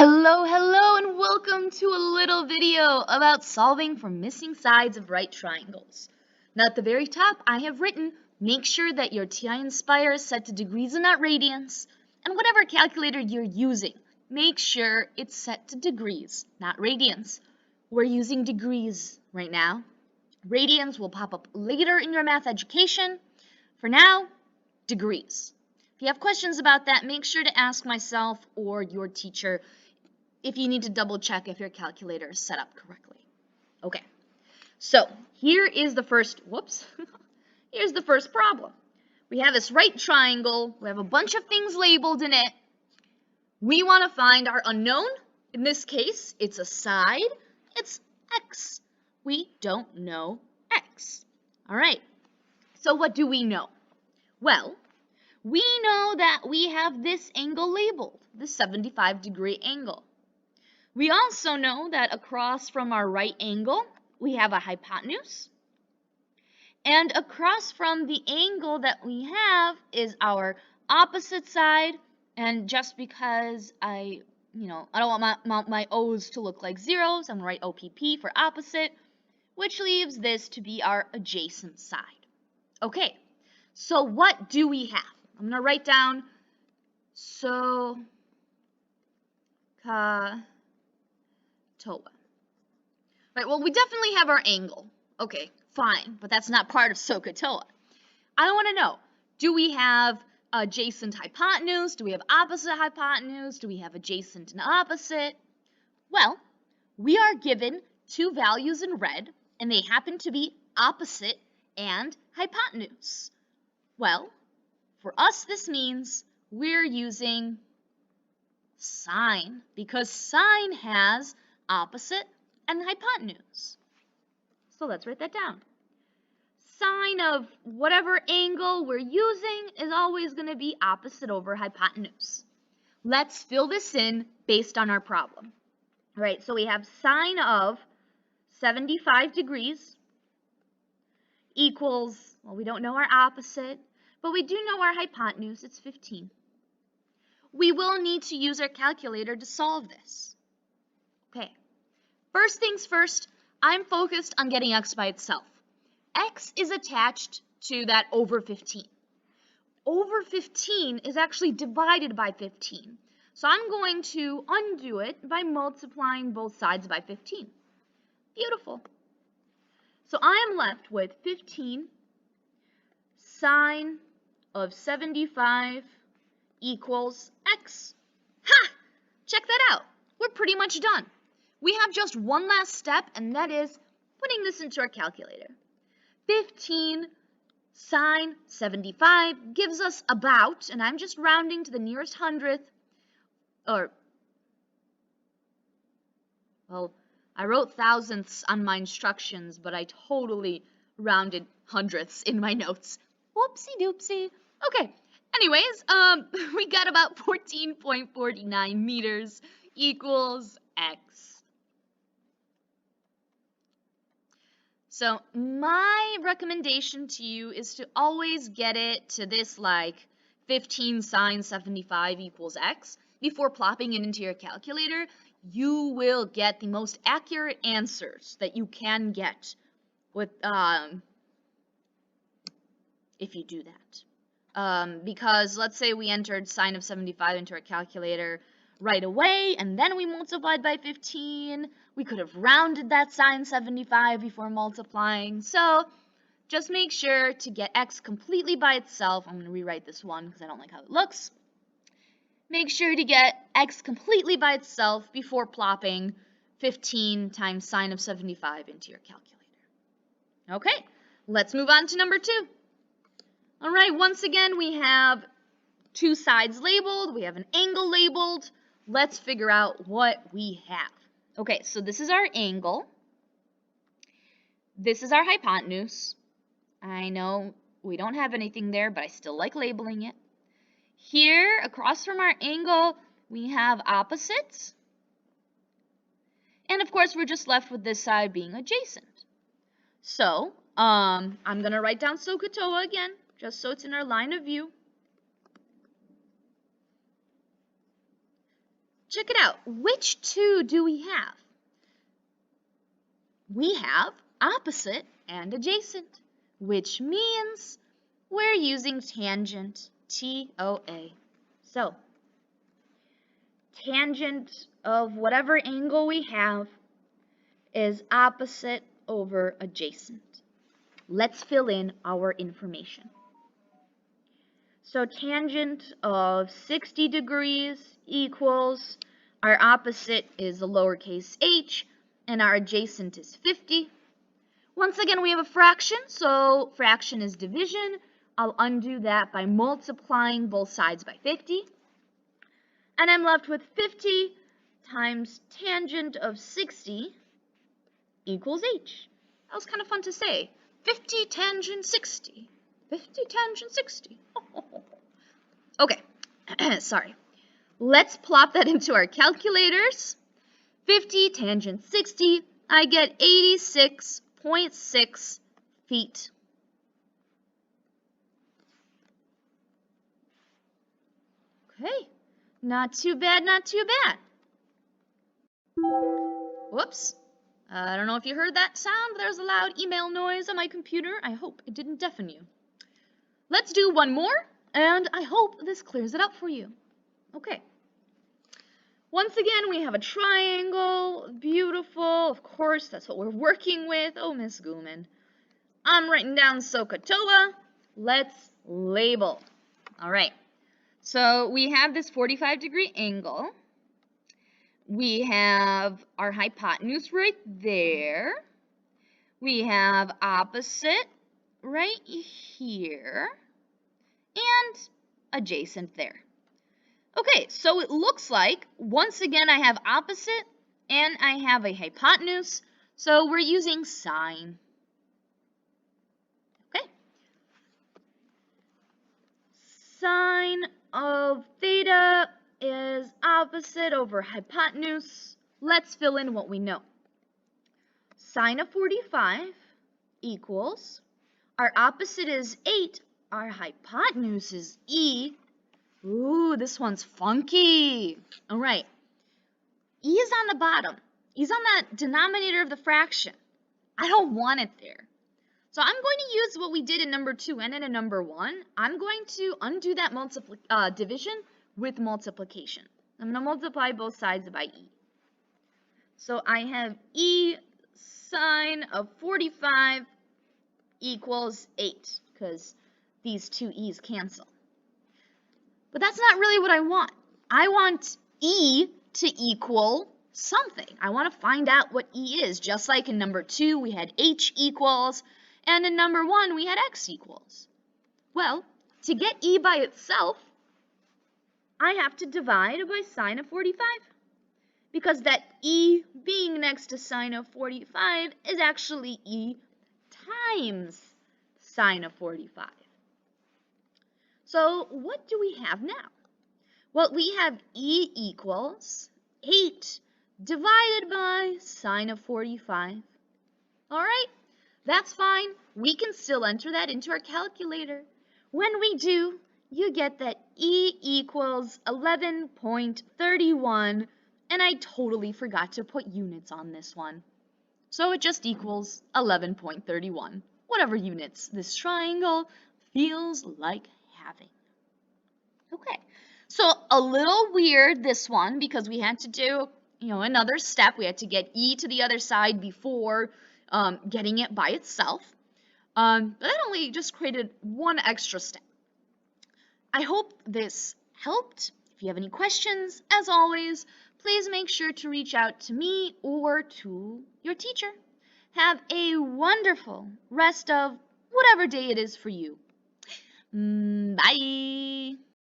Hello, and welcome to a little video about solving for missing sides of right triangles. Now at the very top, I have written, make sure that your TI Inspire is set to degrees and not radians, and whatever calculator you're using, make sure it's set to degrees, not radians. We're using degrees right now. Radians will pop up later in your math education. For now, degrees. If you have questions about that, make sure to ask myself or your teacher if you need to double check if your calculator is set up correctly. Okay, so here is the first, here's the first problem. We have this right triangle, we have a bunch of things labeled in it. We want to find our unknown. In this case, it's a side, it's x. We don't know x. All right, so what do we know? Well, we know that we have this angle labeled, the 75-degree angle. We also know that across from our right angle, we have a hypotenuse. And across from the angle that we have is our opposite side. And just because I don't want my O's to look like zeros, I'm going to write OPP for opposite, which leaves this to be our adjacent side. Okay, so what do we have? I'm going to write down Right, well, we definitely have our angle. Okay, fine, but that's not part of SOHCAHTOA. I want to know, do we have adjacent hypotenuse? Do we have opposite hypotenuse? Do we have adjacent and opposite? Well, we are given two values in red, and they happen to be opposite and hypotenuse. Well, for us, this means we're using sine, because sine has opposite and hypotenuse. So let's write that down. Sine of whatever angle we're using is always going to be opposite over hypotenuse. Let's fill this in based on our problem. All right, so we have sine of 75 degrees equals, well, we don't know our opposite, but we do know our hypotenuse, it's 15. We will need to use our calculator to solve this. Okay, first things first, I'm focused on getting x by itself. X is attached to that over 15. Over 15 is actually divided by 15. So I'm going to undo it by multiplying both sides by 15. Beautiful. So I am left with 15 sine of 75 equals x. Ha! Check that out. We're pretty much done. We have just one last step, and that is putting this into our calculator. 15 sine 75 gives us about, and I'm just rounding to the nearest hundredth, well, I wrote thousandths on my instructions, but I totally rounded hundredths in my notes. Whoopsie doopsie. Okay. Anyways, we got about 14.49 meters equals x. So my recommendation to you is to always get it to this like 15 sine 75 equals x before plopping it into your calculator. You will get the most accurate answers that you can get with if you do that. Because let's say we entered sine of 75 into our calculator right away, and then we multiplied by 15. We could have rounded that sine 75 before multiplying. So just make sure to get x completely by itself. I'm going to rewrite this one because I don't like how it looks. Make sure to get x completely by itself before plopping 15 times sine of 75 into your calculator. Okay, let's move on to number 2. All right, once again, we have two sides labeled. We have an angle labeled. Let's figure out what we have. Okay, so this is our angle. This is our hypotenuse. I know we don't have anything there, but I still like labeling it. Here, across from our angle, we have opposites. And of course, we're just left with this side being adjacent. So, I'm going to write down SOHCAHTOA again, just so it's in our line of view. check it out. Which two do we have? We have opposite and adjacent, which means we're using tangent, T-O-A. So, tangent of whatever angle we have is opposite over adjacent. Let's fill in our information. So tangent of 60 degrees equals, our opposite is a lowercase h, and our adjacent is 50. Once again, we have a fraction, so fraction is division. I'll undo that by multiplying both sides by 50. And I'm left with 50 times tangent of 60 equals h. That was kind of fun to say. 50 tangent 60. 50 tangent 60. Okay, sorry. Let's plop that into our calculators. 50 tangent 60, I get 86.6 feet. Okay, not too bad, not too bad. Whoops. I don't know if you heard that sound. There's a loud email noise on my computer. I hope it didn't deafen you. Let's do one more, and I hope this clears it up for you. Okay. Once again, we have a triangle. Beautiful. Of course, that's what we're working with. Oh, Miss Gumin. I'm writing down SOHCAHTOA. Let's label. All right. So we have this 45-degree angle. We have our hypotenuse right there. We have opposite right here. And adjacent there. Okay, so it looks like, once again, I have opposite and I have a hypotenuse. So we're using sine. Okay. Sine of theta is opposite over hypotenuse. Let's fill in what we know. Sine of 45 equals, our opposite is 8, our hypotenuse is e. Ooh, this one's funky. All right. E is on the bottom. E's on that denominator of the fraction. I don't want it there. So I'm going to use what we did in number 2 and in number 1. I'm going to undo that division with multiplication. I'm going to multiply both sides by e. So I have e sine of 45 equals 8, because these two e's cancel. But that's not really what I want. I want e to equal something. I want to find out what e is, just like in number 2 we had h equals, and in number 1 we had x equals. Well, to get e by itself, I have to divide by sine of 45, because that e being next to sine of 45 is actually e times sine of 45. So what do we have now? Well, we have e equals 8 divided by sine of 45. All right, that's fine. We can still enter that into our calculator. When we do, you get that e equals 11.31, and I totally forgot to put units on this one. So it just equals 11.31, whatever units this triangle feels like having. Okay, so a little weird this one, because we had to do, another step. We had to get e to the other side before getting it by itself. But that only just created one extra step. I hope this helped. If you have any questions, as always, please make sure to reach out to me or to your teacher. Have a wonderful rest of whatever day it is for you. Bye!